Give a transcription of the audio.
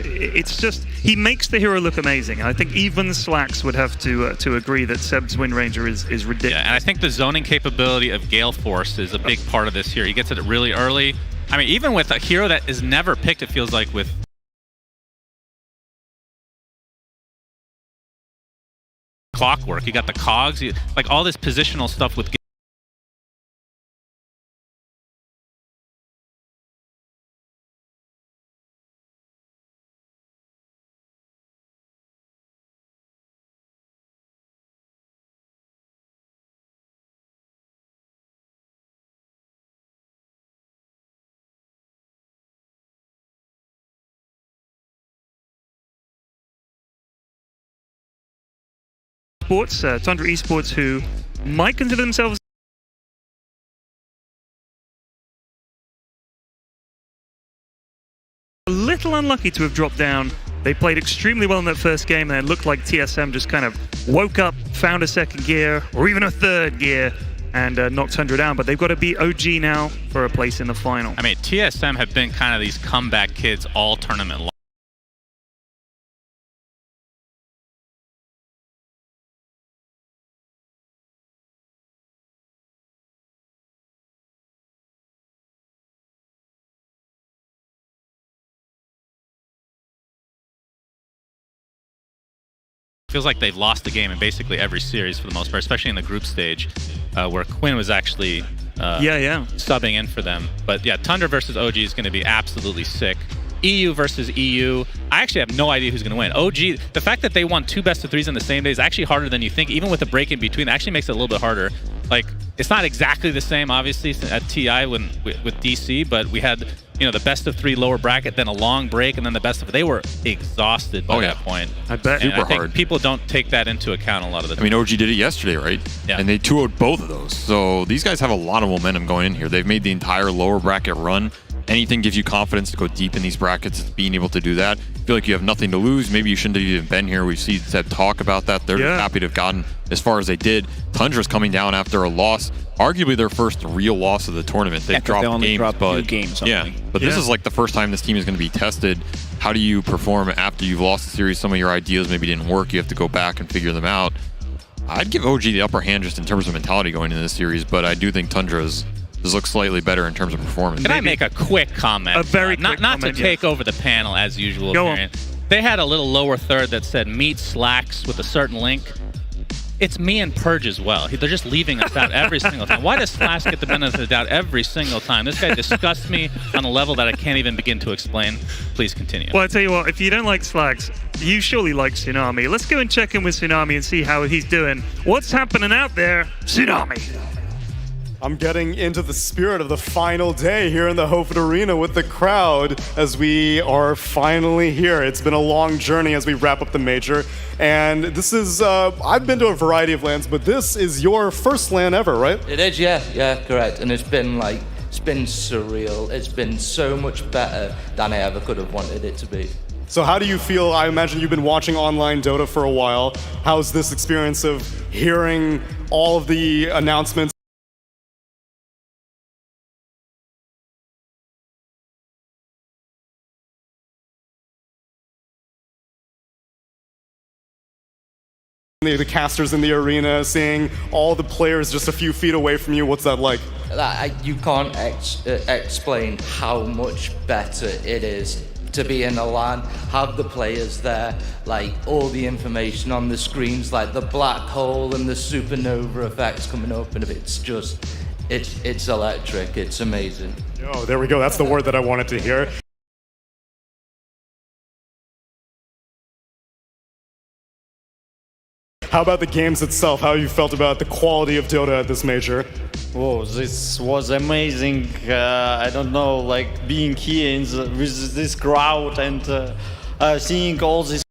it's just, he makes the hero look amazing. I think even Slacks would have to agree that Seb's Wind Ranger is ridiculous. Yeah, and I think the zoning capability of Gale Force is a big part of this here. He gets it really early. I mean, even with a hero that is never picked, it feels like with Clockwork, you got the cogs, like all this positional stuff with Sports, Tundra Esports, who might consider themselves a little unlucky to have dropped down. They played extremely well in that first game, and it looked like TSM just kind of woke up, found a second gear, or even a third gear, and knocked Tundra down. But they've got to beat OG now for a place in the final. I mean, TSM have been kind of these comeback kids all tournament long. Feels like they've lost the game in basically every series for the most part, especially in the group stage, where Quinn was actually subbing in for them. But yeah, Tundra versus OG is going to be absolutely sick. EU versus EU, I actually have no idea who's going to win. OG, the fact that they won 2 best-of-3s in the same day is actually harder than you think. Even with a break in between, it actually makes it a little bit harder. Like, it's not exactly the same, obviously, at TI with DC, but we had, you know, the best-of-3 lower bracket, then a long break, and then the best-of... They were exhausted by that point. I bet. And Super I think hard. people don't take that into account a lot of the time. I mean, OG did it yesterday, right? Yeah. And they 2-0'd both of those. So these guys have a lot of momentum going in here. They've made the entire lower bracket run. Anything gives you confidence to go deep in these brackets, it's being able to do that. You feel like you have nothing to lose. Maybe you shouldn't have even been here. We've seen Seb talk about that. They're happy to have gotten as far as they did. Tundra's coming down after a loss, arguably their first real loss of the tournament. They've dropped games, but this is like the first time this team is going to be tested. How do you perform after you've lost the series? Some of your ideas maybe didn't work. You have to go back and figure them out. I'd give OG the upper hand just in terms of mentality going into this series, but I do think Tundra's looks slightly better in terms of performance. Can I make a quick comment? A very quick not comment, to take over the panel as usual. Go on. They had a little lower third that said meet Slacks with a certain link. It's me and Purge as well. They're just leaving us out every single time. Why does Slacks get the benefit of the doubt every single time? This guy disgusts me on a level that I can't even begin to explain. Please continue. Well, I tell you what, if you don't like Slacks, you surely like Tsunami. Let's go and check in with Tsunami and see how he's doing. What's happening out there, Tsunami? I'm getting into the spirit of the final day here in the Hofit Arena with the crowd as we are finally here. It's been a long journey as we wrap up the major. And this is, I've been to a variety of LANs, but this is your first LAN ever, right? It is, yeah, correct. And it's been surreal. It's been so much better than I ever could have wanted it to be. So how do you feel? I imagine you've been watching online Dota for a while. How's this experience of hearing all of the announcements? The casters in the arena, seeing all the players just a few feet away from you, what's that like? You can't explain how much better it is to be in a LAN, have the players there, like all the information on the screens, like the black hole and the supernova effects coming up, and it's just, it's electric, it's amazing. Oh, there we go, that's the word that I wanted to hear. How about the games itself? How you felt about the quality of Dota at this major? Oh, this was amazing. I don't know, like being here with this crowd and seeing all these